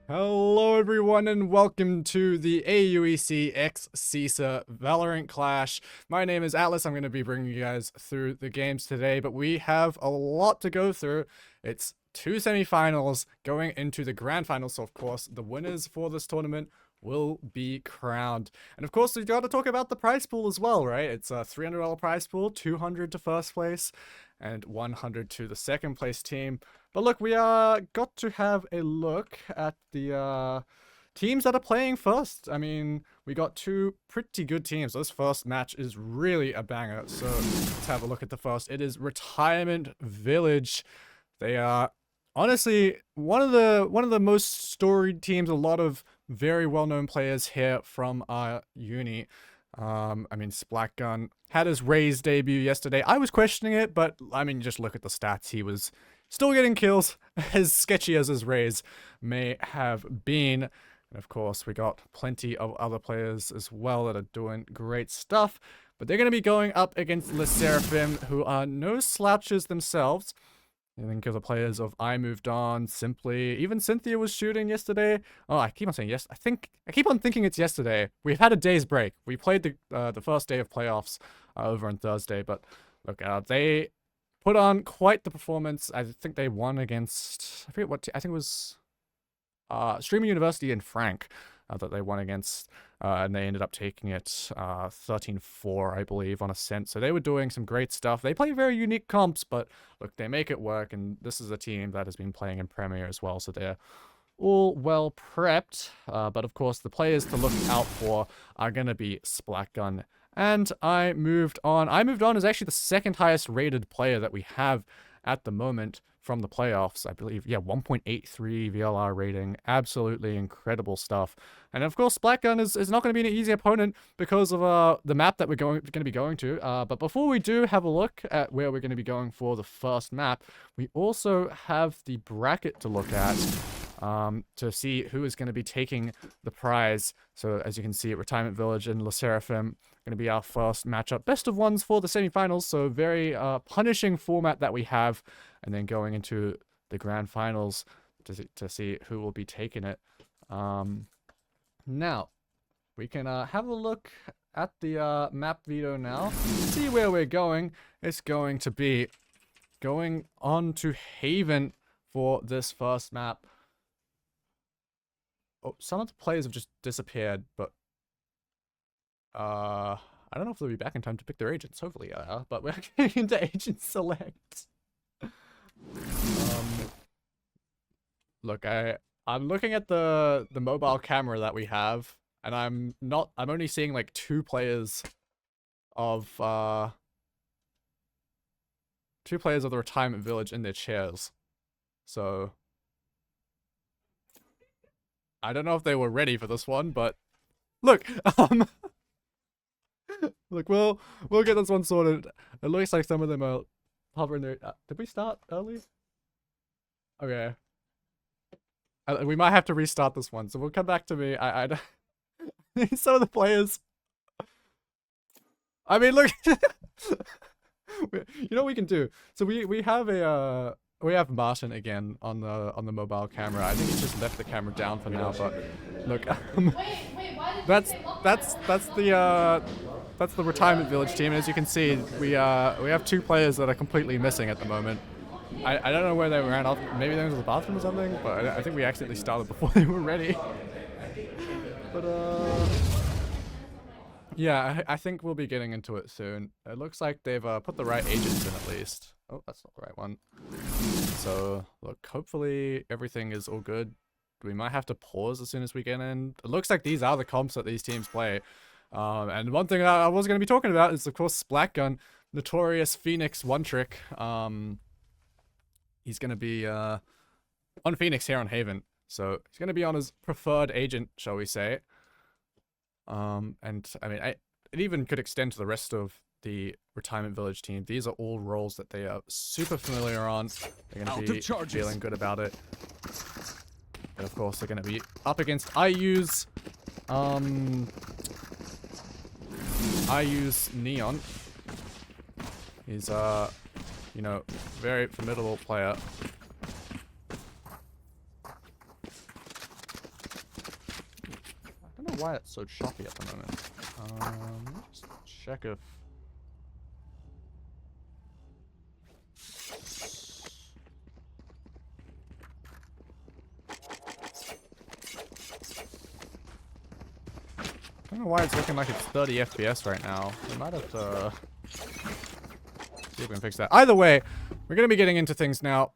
Hello everyone and welcome to the AUEC x SESA Valorant Clash. My name is Atlas. I'm going to be bringing you guys through the games today, but we have a lot to go through. It's two semifinals going into the grand finals, so of course the winners for this tournament will be crowned. And of course we've got to talk about the prize pool as well, right? It's a $300 prize pool, $200 to first place and $100 to the second place team. But look, we got to have a look at the teams that are playing first. I mean, we got two pretty good teams. This first match is really a banger. So let's have a look at the first. It is Retirement Village. They are honestly one of the most storied teams. A lot of very well-known players here from our uni. I mean, Splatgun had his Raze debut yesterday. I was questioning it, but I mean, just look at the stats. He was still getting kills, as sketchy as his Raze may have been. And of course, we got plenty of other players as well that are doing great stuff. But they're going to be going up against SSERAFIM, who are no slouches themselves. I think of the players of I Moved On, Simply, even Cynthia was shooting yesterday. Oh, I keep on saying yes. I keep on thinking it's yesterday. We've had a day's break. We played the first day of playoffs over on Thursday, but look, they put on quite the performance. I think they won against, I forget what, I think it was Streamer University and Frank that they won against, and they ended up taking it 13-4, I believe, on Ascent. So they were doing some great stuff. They play very unique comps, but look, they make it work, and this is a team that has been playing in Premier as well, so they're all well prepped. But of course, the players to look out for are going to be Splatgun and I Moved On. I Moved On is actually the second highest rated player that we have at the moment from the playoffs, I believe. Yeah, 1.83 VLR rating. Absolutely incredible stuff. And of course, Splatgun is not going to be an easy opponent because of the map that we're going to be going to. But before we do have a look at where we're going to be going for the first map, we also have the bracket to look at to see who is going to be taking the prize. So as you can see, Retirement Village and SSERAFIM going to be our first matchup. Best of ones for the semifinals, so very punishing format that we have. And then going into the grand finals to see who will be taking it. Now, we can have a look at the map video now. See where we're going. It's going to be going on to Haven for this first map. Oh, some of the players have just disappeared, but I don't know if they'll be back in time to pick their agents. Hopefully, but we're getting into agent select. Look, I'm looking at the mobile camera that we have, and I'm only seeing like two players of the Retirement Village in their chairs. So I don't know if they were ready for this one, but look, look, we'll get this one sorted. It looks like some of them are hovering there. Did we start early? Okay. We might have to restart this one, so we'll come back to me. I some of the players. I mean, look. You know what we can do? So we have Martin again on the mobile camera. I think he's just left the camera down for now. But look, that's the Retirement Village team. And as you can see, we have two players that are completely missing at the moment. I don't know where they ran off. Maybe they went to the bathroom or something. But I think we accidentally started before they were ready. But yeah, I think we'll be getting into it soon. It looks like they've put the right agents in at least. Oh, that's not the right one. So look, hopefully everything is all good. We might have to pause as soon as we get in. It looks like these are the comps that these teams play. And one thing I was going to be talking about is, of course, Splatgun, notorious Phoenix one trick. He's going to be on Phoenix here on Haven. So he's going to be on his preferred agent, shall we say. And I mean, it even could extend to the rest of the Retirement Village team. These are all roles that they are super familiar on. They're going to be feeling good about it. And of course, they're going to be up against IU's Neon. He's you know, very formidable player. know why it's so choppy at the moment. Just check if... I don't know why it's looking like it's 30 FPS right now. We might have to see if we can fix that. Either way, we're going to be getting into things now.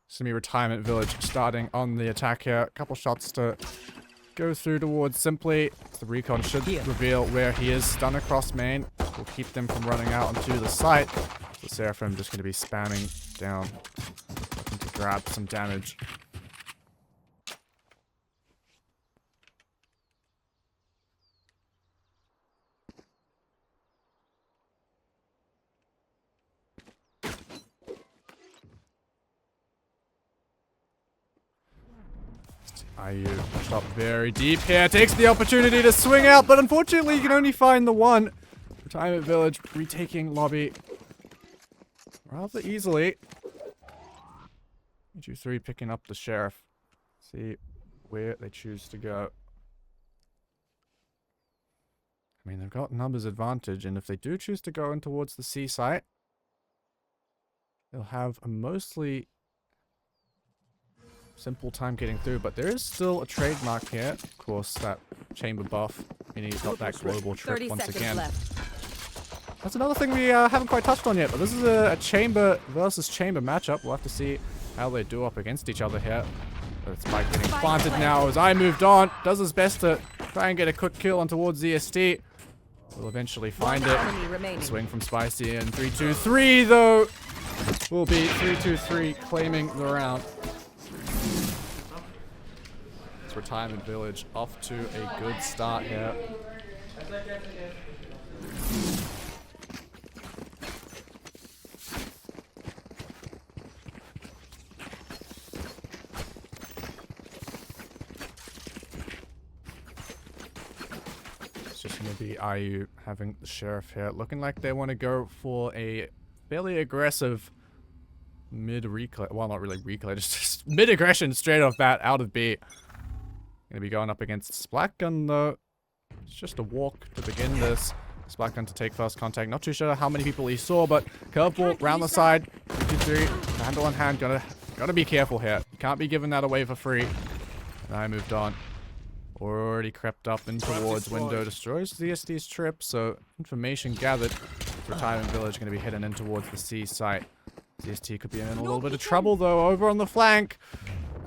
It's going to be Retirement Village starting on the attack here. A couple shots to go through towards Simply. The recon should reveal where he is. Stun across main. Will keep them from running out onto the site. So SSERAFIM just going to be spamming down to grab some damage. IU pushed up very deep here, takes the opportunity to swing out, but unfortunately you can only find the one. Retirement Village retaking lobby rather easily. 3 picking up the sheriff. See where they choose to go. I mean, they've got numbers advantage, and if they do choose to go in towards the C site, they'll have a mostly simple time getting through, but there is still a trademark here. Of course, that chamber buff, meaning he's got that global trip once again. That's another thing we haven't quite touched on yet, but this is a chamber versus chamber matchup. We'll have to see how they do up against each other here. But Spike getting planted now as I moved on. Does his best to try and get a quick kill on towards ZST. We'll eventually find it. Swing from Spicy and 3-2-3 though will be 3-2-3 claiming the round. Retirement Village off to a good start here. It's just going to be IU having the sheriff here. Looking like they want to go for a fairly aggressive mid-reclay. Well, not really reclay, just mid-aggression straight off bat out of B. Gonna be going up against Splatgun though. It's just a walk to begin this. Splatgun to take first contact. Not too sure how many people he saw, but curveball round the side. 2-3, handle on hand. Gotta be careful here. Can't be giving that away for free. And I moved on. Already crept up in towards window. Destroys ZST's trip, so information gathered. Retirement Village gonna be heading in towards the C site. ZST could be in a little bit of trouble though. Over on the flank.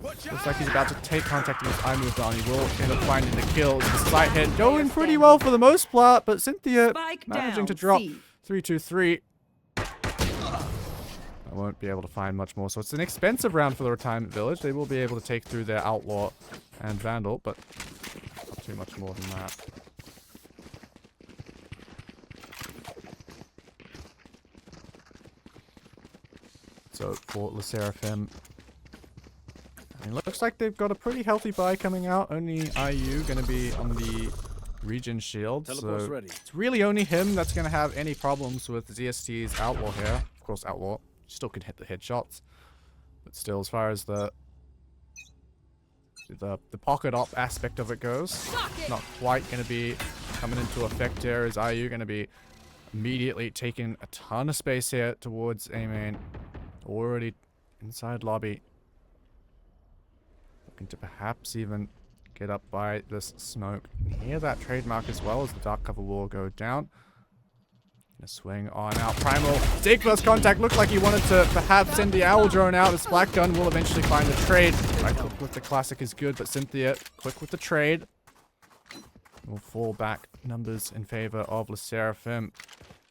Looks like he's about to take contact with I moved on. He will end up finding the kill. The slight hit going pretty well for the most part, but Cynthia managing to drop 3-2-3. I won't be able to find much more. So it's an expensive round for the Retirement Village. They will be able to take through their Outlaw and Vandal, but not too much more than that. So for SSERAFIM, it looks like they've got a pretty healthy buy coming out. Only IU going to be on the regen shield. So it's really only him that's going to have any problems with ZST's Outlaw here. Of course, Outlaw still can hit the headshots. But still, as far as the pocket op aspect of it goes, not quite going to be coming into effect here. As IU going to be immediately taking a ton of space here towards A main. Already inside lobby. Looking to perhaps even get up by this smoke near that trademark as well as the dark cover will go down. Gonna swing on out. Primal. Take first contact. Looked like he wanted to perhaps send the owl drone out. His black gun will eventually find the trade. Right click with the classic is good, but Cynthia quick with the trade. Will fall back numbers in favor of SSERAFIM.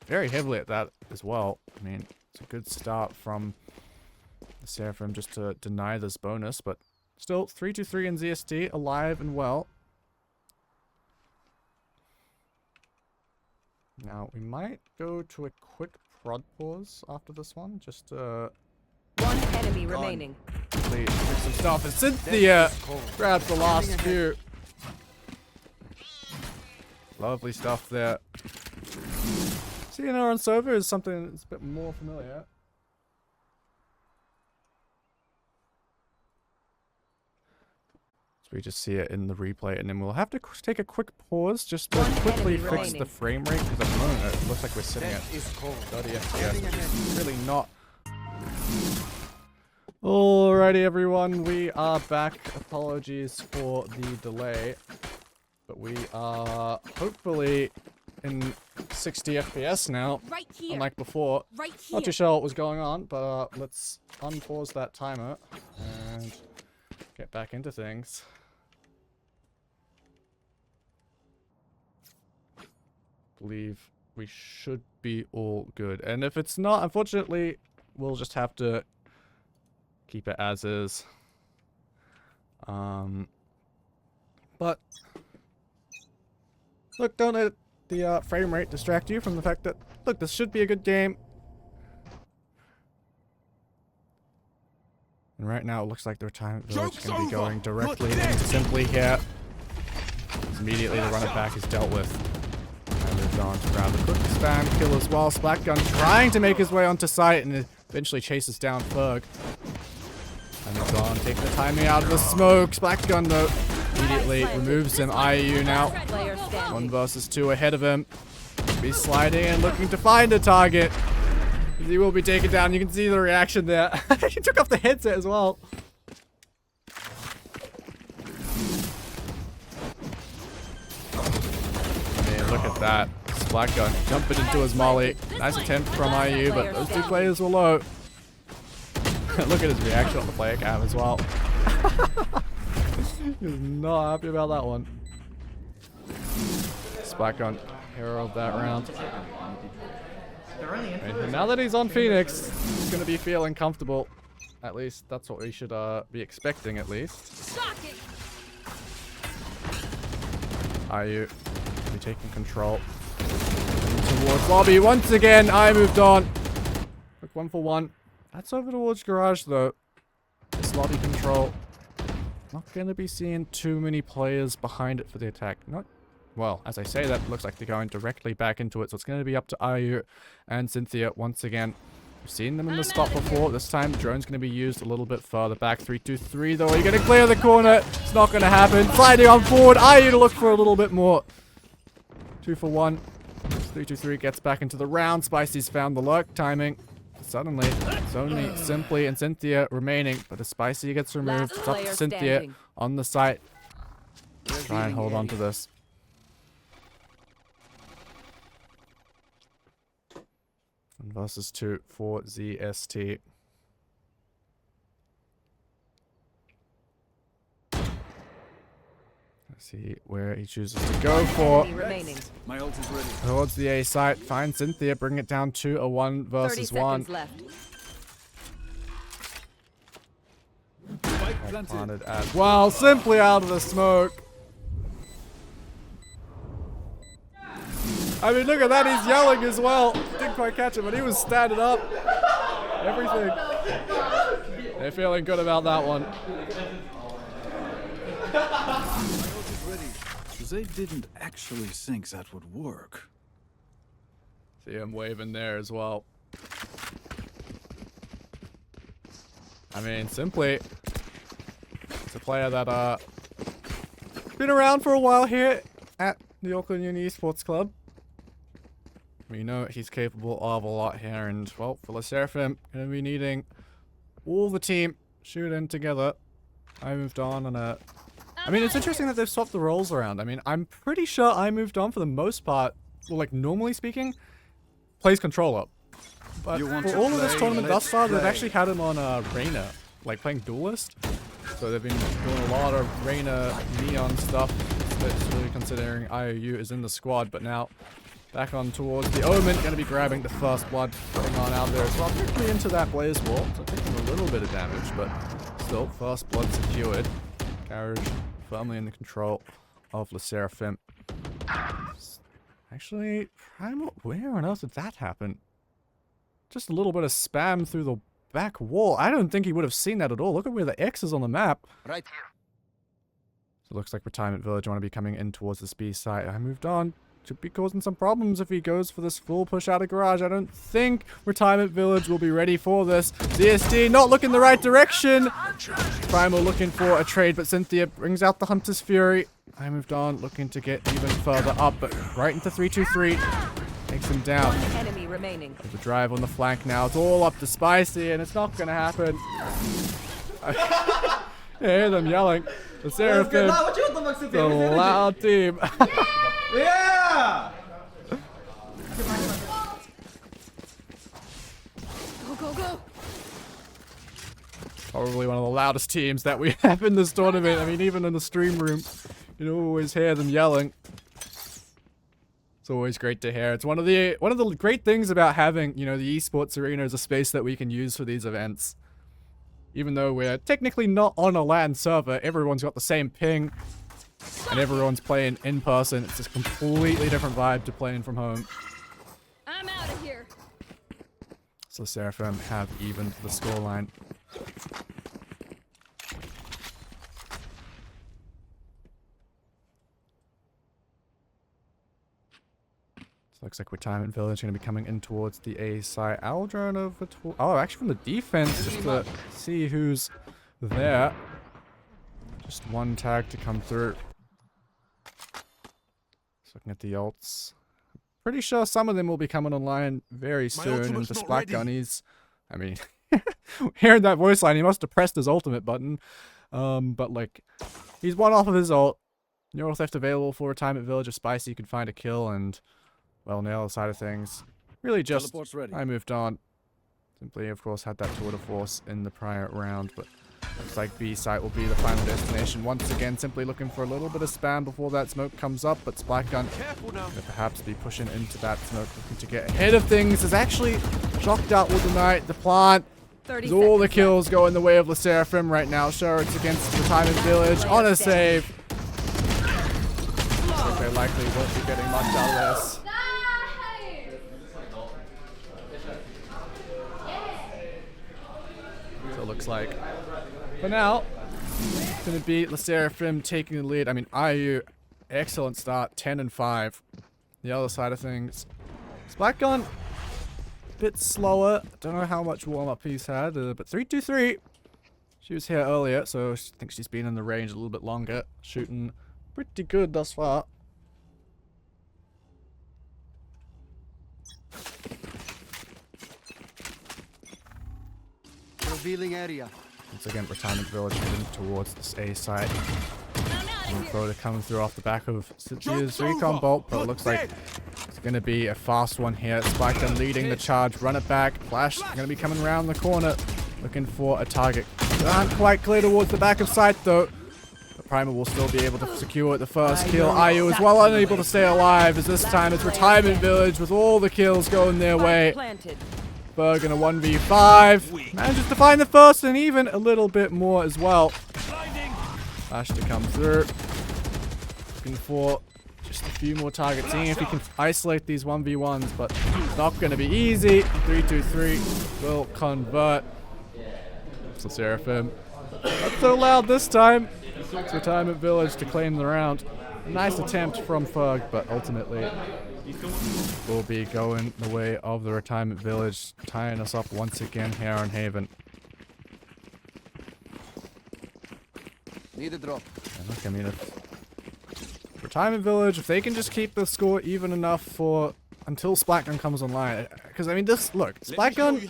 Very heavily at that as well. I mean, it's a good start from SSERAFIM just to deny this bonus, but still, 3-2-3 in ZST, alive and well. Now, we might go to a quick prod pause after this one, just to... One enemy remaining. Please, fix some stuff. And Cynthia grabs the last few. Lovely stuff there. Seeing her on server is something that's a bit more familiar. we just see it in the replay, and then we'll have to take a quick pause just to One quickly enemy fix remaining. the frame rate, because at the moment it looks like we're sitting at 30 FPS, which is really not. Alrighty everyone, we are back. Apologies for the delay, but we are hopefully in 60 FPS now, Right here. unlike before. Right here. Not too sure what was going on, but let's unpause that timer and get back into things. Believe we should be all good, and if it's not, unfortunately, we'll just have to keep it as is. But look, don't let the frame rate distract you from the fact that, look, this should be a good game. And right now it looks like the retirement village is going to be going directly into Simply here. Immediately the runner back is dealt with. And moved on to grab a quick spam kill as well. Splatgun trying to make his way onto site and eventually chases down Ferg. And moved on, taking the timing out of the smoke. Splatgun though immediately removes him. IU now Player standing. 1 versus 2 ahead of him. He's sliding and looking to find a target. He will be taken down. You can see the reaction there. He took off the headset as well. I mean, look at that. Splatgun jumping into his molly. Nice attempt from IU, but those 2 players were low. Look at his reaction on the player cam as well. He's not happy about that one. Splatgun, hero of that round. And now that he's on Phoenix, he's going to be feeling comfortable. At least, that's what we should be expecting, at least. IU be taking control. Towards lobby once again. I moved on. Quick 1-for-1. That's over towards garage, though. This lobby control. Not going to be seeing too many players behind it for the attack. Not Well, as I say that, it looks like they're going directly back into it, so it's going to be up to IU and Cynthia once again. We've seen them in the spot before. This time, the drone's going to be used a little bit further back. 3-2-3, though. You're going to clear the corner. It's not going to happen. Sliding on forward. IU to look for a little bit more. 2-for-1. 3-2-3 gets back into the round. Spicy's found the lurk timing. Suddenly, it's only Simply and Cynthia remaining, but as Spicy gets removed, it's up to Cynthia on the site. Try and hold on to this. 1 versus 2 for ZST. Let's see where he chooses to go for. My ult is ready. Towards the A site, find Cynthia, bring it down to a 1 versus 1. Left. Planted as well, Simply out of the smoke. I mean, look at that, he's yelling as well. Didn't quite catch him, but he was standing up. Everything. They're feeling good about that one. They didn't actually think that would work. See him waving there as well. I mean, Simply, it's a player that been around for a while here at the Auckland Uni Esports Club. We know he's capable of a lot here, and well, for SSERAFIM, gonna be needing all the team shoot in together. I moved on and I mean, it's interesting that they've swapped the roles around. I mean, I'm pretty sure I moved on for the most part, well, like normally speaking, plays controller. But for all of this tournament thus far, they've actually had him on Reyna, like playing Duelist. So they've been doing a lot of Reyna Neon stuff, especially considering IOU is in the squad. But now, back on towards the Omen, going to be grabbing the first blood, putting on out there as well. Quickly into that Blaze Wall, so taking a little bit of damage, but still, first blood secured. Carriage firmly in the control of SSERAFIM. Actually, Primal, where on earth did that happen? Just a little bit of spam through the back wall. I don't think he would have seen that at all. Look at where the X is on the map. Right here. So it looks like Retirement Village want to be coming in towards this B site. I moved on. should be causing some problems if he goes for this full push out of garage. I don't think Retirement Village will be ready for this. ZSD not looking the right direction. Primal looking for a trade, but Cynthia brings out the Hunter's Fury. I moved on, looking to get even further up, but right into 3-2-3. Takes him down. One enemy remaining. The drive on the flank now. It's all up to Spicy, and it's not going to happen. I hear them yelling. The SSERAFIM, the loud team. Yeah! Go, go, go. Probably one of the loudest teams that we have in this tournament. I mean, even in the stream room, you can always hear them yelling. It's always great to hear. It's one of the great things about having, you know, the esports arena as a space that we can use for these events. Even though we're technically not on a LAN server, everyone's got the same ping, and everyone's playing in person. It's a completely different vibe to playing from home. I'm out of here. So SSERAFIM have evened the scoreline. Looks like Retirement Village going to be coming in towards the A side. Aldrin over to... Oh, actually from the defense, just to see who's there. Just one tag to come through. Just looking at the ults. Pretty sure some of them will be coming online very soon. And for Splat Gunnies, I mean, hearing that voice line, he must have pressed his ultimate button. But like, he's one off of his ult. Neural Theft available for Retirement Village. If Spicy can find a kill and... Well, on the other side of things, really just, I moved on. Simply, of course, had that tour de force in the prior round, but looks like B site will be the final destination. Once again, simply looking for a little bit of spam before that smoke comes up, but Splatgun will perhaps be pushing into that smoke, looking to get ahead of things. Is actually shocked out with the night. The plant. As all the kills go in the way of the SSERAFIM right now. Sure, it's against Retirement Village on a save. But they likely won't be getting much out of this. It looks like. For now, it's going to be the SSERAFIM taking the lead. I mean, IU, excellent start, 10-5. The other side of things, Splatgun, a bit slower. Don't know how much warm-up he's had, but 3-2-3. She was here earlier, so I think she's been in the range a little bit longer. Shooting pretty good thus far. Revealing area. Once again, Retirement Village heading towards this A site. Info to come through off the back of Cynthia's recon bolt, but it looks like it's going to be a fast one here. Spikegun leading the charge, run it back. Flash going to be coming around the corner, looking for a target. Aren't quite clear towards the back of site though. But Primal will still be able to secure the first kill. IU is well unable to stay alive, as this time it's Retirement Village with all the kills going their way. Berg in a 1v5. Manages to find the first and even a little bit more as well. Flash to come through. Looking for just a few more targets. Seeing if he can isolate these 1v1s, but it's not going to be easy. 3-2-3 will convert. So SSERAFIM. Not so loud this time. It's Retirement Village to claim the round. A nice attempt from Ferg, but ultimately will be going the way of the Retirement Village, tying us up once again here on Haven. Need a drop. And look, I mean, if Retirement Village, if they can just keep the score even enough for until Splatgun comes online, because I mean, look, Splatgun,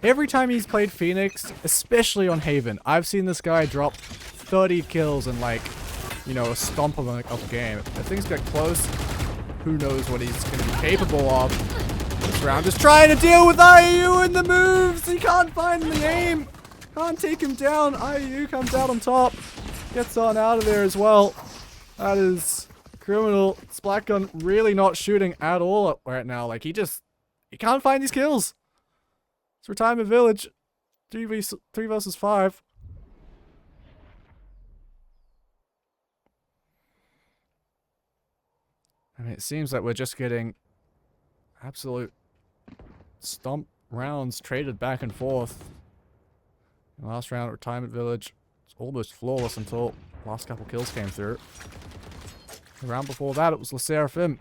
every time he's played Phoenix, especially on Haven, I've seen this guy drop 30 kills in like, you know, a stomp of a game. If things get close, who knows what he's going to be capable of. This round is trying to deal with IU in the moves. He can't find the aim. Can't take him down. IU comes out on top. Gets on out of there as well. That is criminal. Splatgun really not shooting at all right now. Like, he can't find these kills. It's Retirement Village. 3 versus 5. I mean, it seems like we're just getting absolute stomp rounds traded back and forth. Last round at Retirement Village, it's almost flawless until last couple kills came through. The round before that, it was SSERAFIM.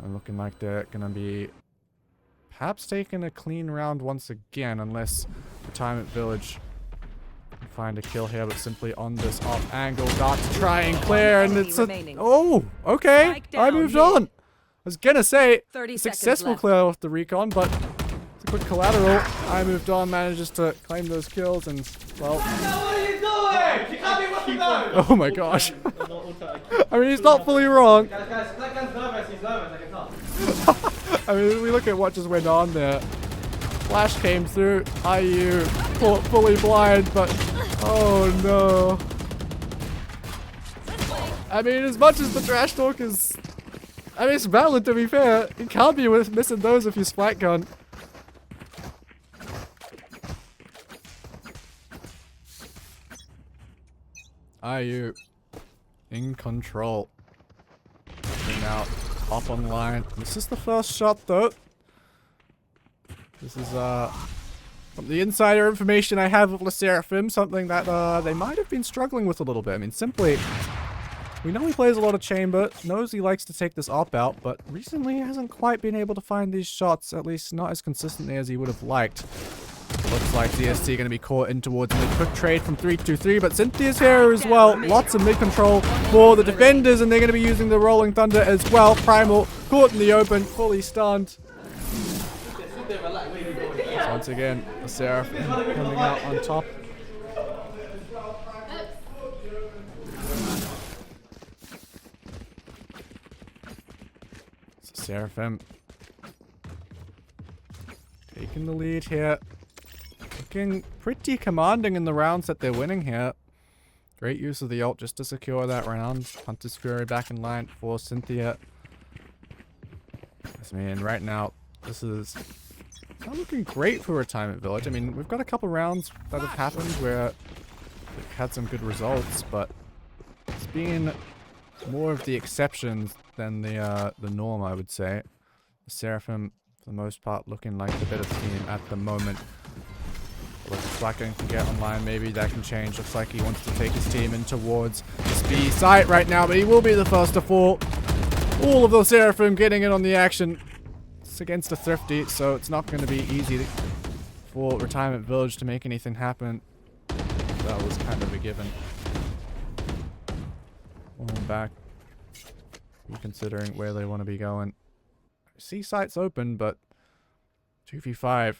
And looking like they're going to be perhaps taking a clean round once again, unless Retirement Village can find a kill here, but simply on this off angle. Dart to try and clear, and it's a... Oh, okay. I moved on. I was going to say, 30 successful seconds left. clear off the recon, but it's a quick collateral. I moved on, manages to claim those kills, and, well... What are you doing? You can't be walking down. Oh my gosh. I mean, he's not fully wrong. Guys, that guy's nervous. He's nervous. I can tell. I mean, we look at what just went on there. Flash came through. IU fully blind, but oh no. I mean, as much as the trash talk is, I mean, it's valid to be fair. You can't be missing those if you splat gun. IU in control. Now up online. This is the first shot though. This is from the insider information I have of SSERAFIM, something that they might have been struggling with a little bit. I mean, simply, we know he plays a lot of chamber, knows he likes to take this op out, but recently he hasn't quite been able to find these shots, at least not as consistently as he would have liked. Looks like DST going to be caught in towards mid. Quick trade from 3-2-3, but Cynthia's here as well. Lots of mid control for the defenders, and they're going to be using the Rolling Thunder as well. Primal caught in the open, fully stunned. So once again, the SSERAFIM coming out on top. SSERAFIM taking the lead here. Looking pretty commanding in the rounds that they're winning here. Great use of the ult just to secure that round. Hunter's Fury back in line for Cynthia. I mean, right now, this is not looking great for Retirement Village. I mean, we've got a couple rounds that have happened where we've had some good results, but it's been more of the exceptions than the norm, I would say. SSERAFIM, for the most part, looking like the better team at the moment. Look, if Blacking can get online, maybe that can change. Looks like he wants to take his team in towards this B site right now, but he will be the first to fall. All of those SSERAFIM getting in on the action. It's against a Thrifty, so it's not going to be easy for Retirement Village to make anything happen. That was kind of a given. Going back, reconsidering where they want to be going. C site's open, but 2v5.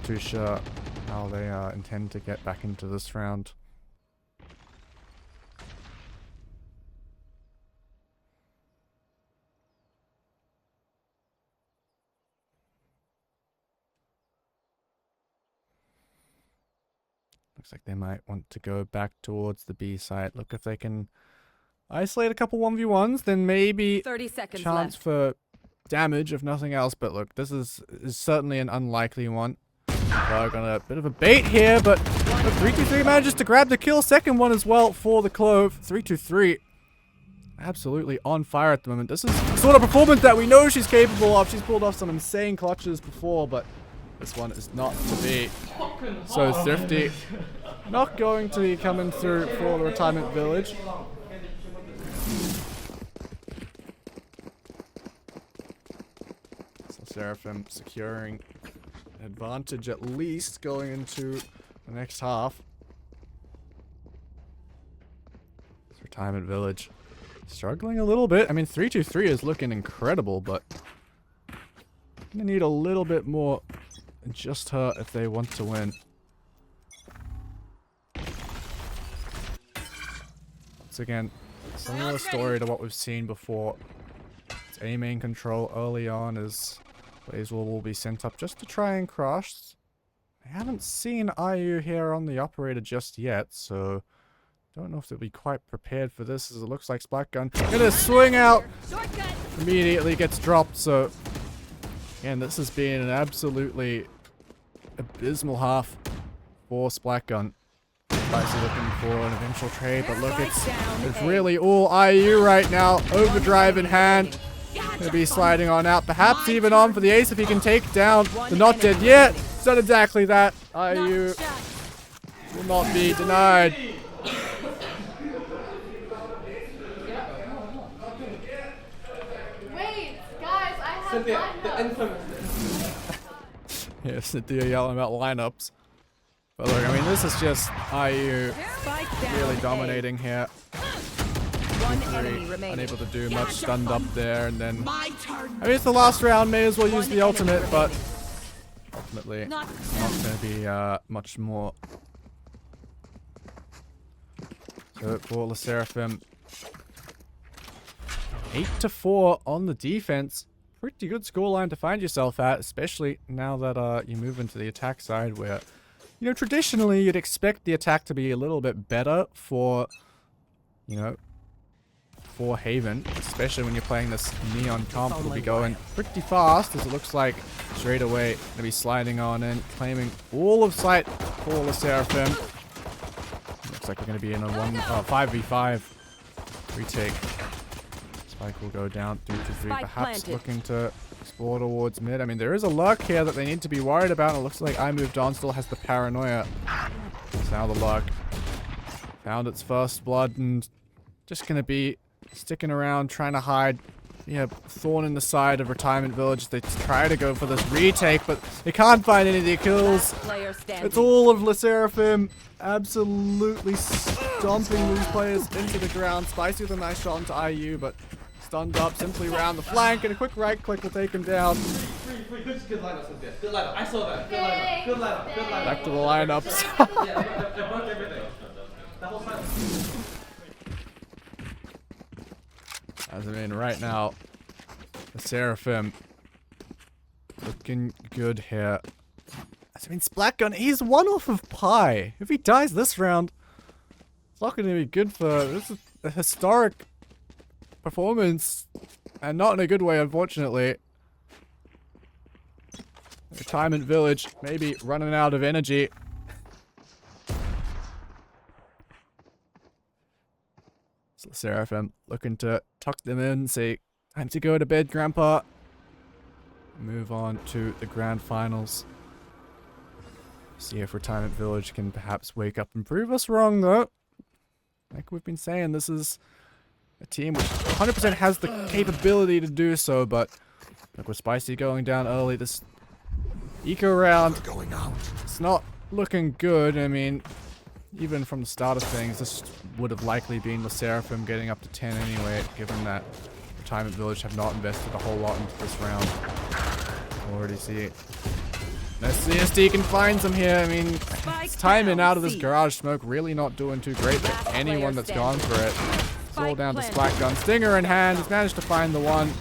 Too sure how they intend to get back into this round. Looks like they might want to go back towards the B site. Look if they can isolate a couple 1v1s, then maybe 30 seconds chance left. for damage if nothing else. But look, this is certainly an unlikely one. Got a bit of a bait here, but 3-2-3 manages to grab the kill. Second one as well for the Clove. 3-2-3. Absolutely on fire at the moment. This is the sort of performance that we know she's capable of. She's pulled off some insane clutches before, but this one is not to be. So Thrifty not going to be coming through for the Retirement Village. So SSERAFIM securing advantage at least going into the next half. This Retirement Village struggling a little bit. I mean, 3-2-3 is looking incredible, but they need a little bit more than just her if they want to win. Once again, similar story to what we've seen before. It's A main control early on as Blazewill will be sent up just to try and crush. I haven't seen IU here on the operator just yet, so don't know if they'll be quite prepared for this, as it looks like Splat Gun gonna swing out. Immediately gets dropped, so again, this has been an absolutely abysmal half for Splat Gun. Spicy looking for an eventual trade, but look, it's really all IU right now. Overdrive in hand. Gonna be sliding on out, perhaps even on for the ace if he can take down the not dead yet. It's not exactly that. IU will not be denied. Wait, guys, I have Cynthia, the lineups. infamous. Yeah, Cynthia yelling about lineups. But look, I mean, this is just IU Spike down. really A. dominating here. One Very enemy remaining. unable to do much, stunned up there, and then... I mean, it's the last round, may as well use the ultimate, but... Ultimately, not going to be much more. So for SSERAFIM, 8-4 on the defense. Pretty good scoreline to find yourself at, especially now that you move into the attack side where, you know, traditionally you'd expect the attack to be a little bit better for, you know, for Haven, especially when you're playing this Neon comp. Will be going pretty fast, as it looks like straight away going to be sliding on in, claiming all of sight for SSERAFIM. Looks like we're going to be in a 5v5 retake. Spike will go down 3-3, perhaps looking to explore towards mid. I mean, there is a lurk here that they need to be worried about. It looks like I Moved On still has the paranoia. So now the lurk found its first blood and just going to be sticking around, trying to hide. Yeah, thorn in the side of Retirement Village. They try to go for this retake, but they can't find any of the kills. It's all of SSERAFIM absolutely stomping these players into the ground. Spicy with a nice shot into IU, but stunned up simply around the flank, and a quick right click will take him down. Free. Good lineup, Cynthia. Good lineup. I saw that. Good lineup. Good lineup. Good lineup. Back to the lineups. Yeah, I broke everything. The whole time. As I mean, right now, SSERAFIM looking good here. As I mean, Splatgun, he's one off of Pi. If he dies this round, it's not going to be good for... This is a historic performance, and not in a good way, unfortunately. Retirement Village maybe running out of energy. So SSERAFIM looking to tuck them in, say, time to go to bed, Grandpa. Move on to the grand finals. See if Retirement Village can perhaps wake up and prove us wrong, though. Like we've been saying, this is a team which 100% has the capability to do so, but look, with Spicy going down early, this eco round, it's not looking good. I mean, even from the start of things, this would have likely been SSERAFIM getting up to 10 anyway, given that Retirement Village have not invested a whole lot into this round. Already see it. CSD can find some here. I mean, it's timing out of this garage smoke really not doing too great for anyone that's gone for it. It's all down to Splatgun. Stinger in hand. He's managed to find the one.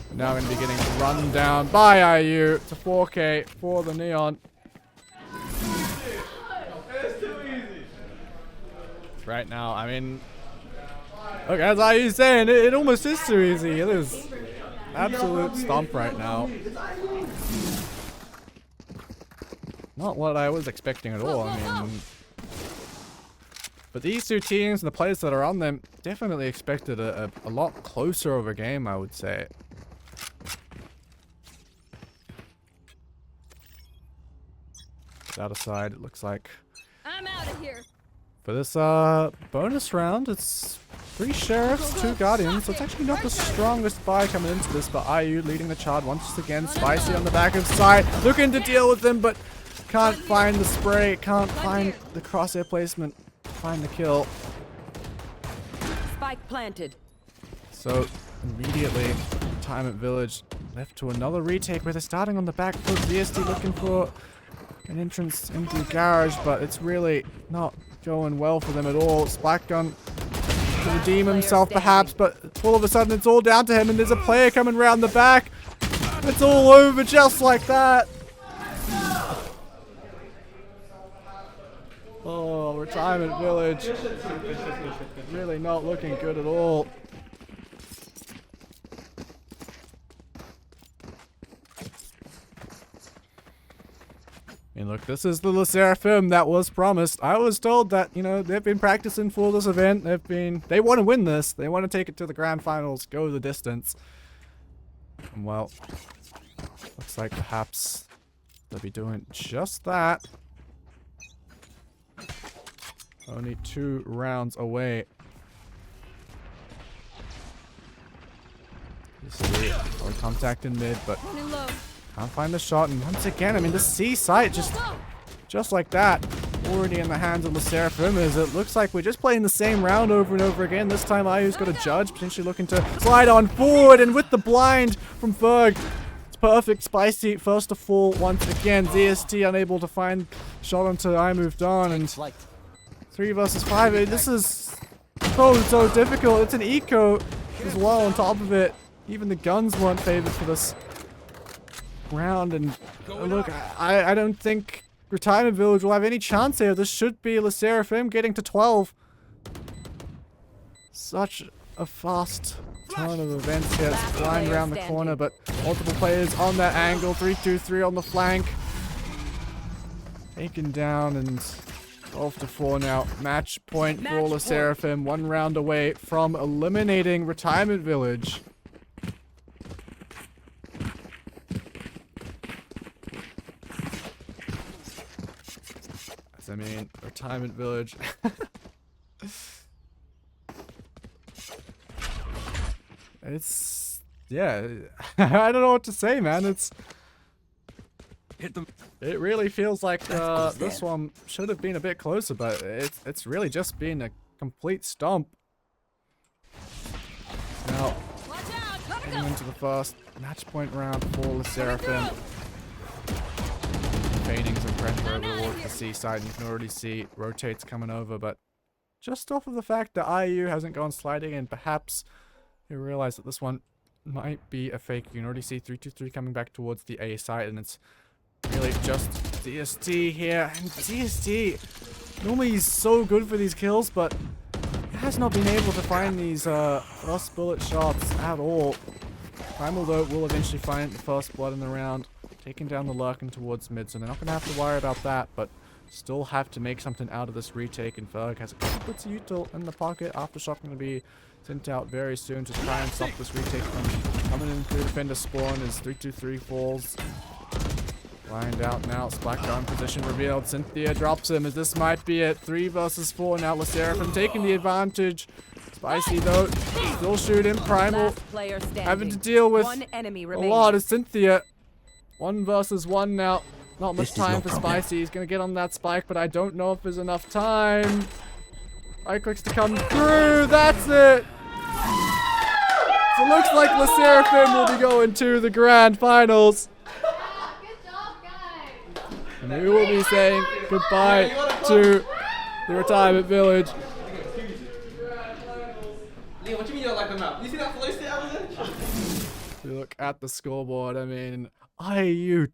But now going to be getting run down by IU. It's a 4K for the Neon. It's too easy. Right now, I mean, look, as IU's saying, it almost is too easy. It is absolute stomp right now. Not what I was expecting at all. I mean, but these two teams and the players that are on them definitely expected a lot closer of a game, I would say. That aside, it looks like I'm out of here. for this bonus round, it's 3 Sheriffs, 2 Guardians, so it's actually not the strongest buy coming into this, but IU leading the charge once again. Spicy on the back of side, looking to deal with them, but can't find the spray, can't find the crosshair placement, find the kill. Spike planted. So immediately, Retirement Village left to another retake where they're starting on the back foot. VSD looking for an entrance into the garage, but it's really not going well for them at all. Splatgun to redeem himself perhaps, but all of a sudden it's all down to him, and there's a player coming round the back. It's all over just like that. Oh, Retirement Village. Really not looking good at all. And look, this is the SSERAFIM that was promised. I was told that, you know, they've been practicing for this event. They want to win this. They want to take it to the grand finals, go the distance. And well, looks like perhaps they'll be doing just that. Only 2 rounds away. You see, contact in mid, but Running low. can't find the shot. And once again, I mean, the C site just like that, already in the hands of the SSERAFIM, as it looks like we're just playing the same round over and over again. This time IU's got a judge, potentially looking to slide on forward, and with the blind from Ferg, it's perfect. Spicy first to fall once again. ZST unable to find shot onto I moved on, and 3 versus 5. This is so difficult. It's an eco as well on top of it. Even the guns weren't favored for this round, and look, I don't think Retirement Village will have any chance here. This should be SSERAFIM getting to 12. Such a fast turn of events here. It's flying around the corner, but multiple players on that angle. 3-2-3 on the flank. Taken down, and 12-4 now. Match point for SSERAFIM. 1 round away from eliminating Retirement Village. I mean, Retirement Village. It's, yeah, I don't know what to say, man. It's, it really feels like this one should have been a bit closer, but it's really just been a complete stomp. Now, getting into the first match point round for SSERAFIM. Fading some pressure over towards the C side, and you can already see rotates coming over, but just off of the fact that IU hasn't gone sliding, and perhaps you realize that this one might be a fake. You can already see 3-2-3 coming back towards the A side, and it's really just DST here. And DST, normally he's so good for these kills, but he has not been able to find these first bullet shots at all. Primal, though, will eventually find the first blood in the round. Taking down the Lurkin towards mid, so they're not going to have to worry about that, but still have to make something out of this retake, and Ferg has a couple bits of util in the pocket. Aftershock going to be sent out very soon to try and stop this retake from coming in through defender spawn as 3-2-3 falls. Lined out now, Spike gun position revealed. Cynthia drops him as this might be it. 3 versus 4 now. SSERAFIM taking the advantage. Spicy though, still shooting. Primal having to deal with a lot of Cynthia. 1 versus 1 now. Not much time for Spicy. He's going to get on that spike, but I don't know if there's enough time. Right clicks to come through. That's it. So it looks like SSERAFIM will be going to the grand finals. Good job, guys. And we will be saying goodbye to the Retirement Village. Lee, what do you mean you don't like the map? You see that flow state I was in? If you look at the scoreboard, I mean, IU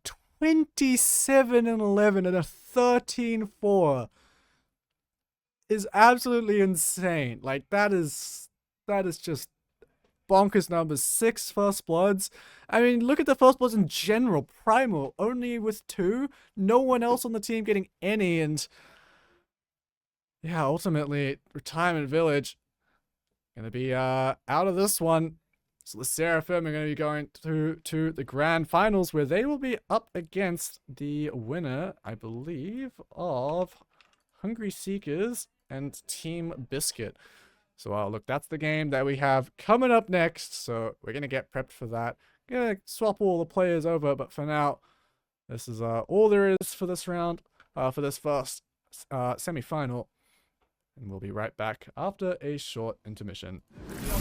27-11 and a 13-4 is absolutely insane. Like, that is just bonkers numbers. 6 first bloods. I mean, look at the first bloods in general. Primal only with 2. No one else on the team getting any, and yeah, ultimately Retirement Village gonna be out of this one. So the SSERAFIM are going to be going through to the grand finals, where they will be up against the winner, I believe, of Hungry Seekers and Team Biscuit. So look, that's the game that we have coming up next. So we're going to get prepped for that. Going to swap all the players over, but for now, this is all there is for this round, for this first semi-final. And we'll be right back after a short intermission.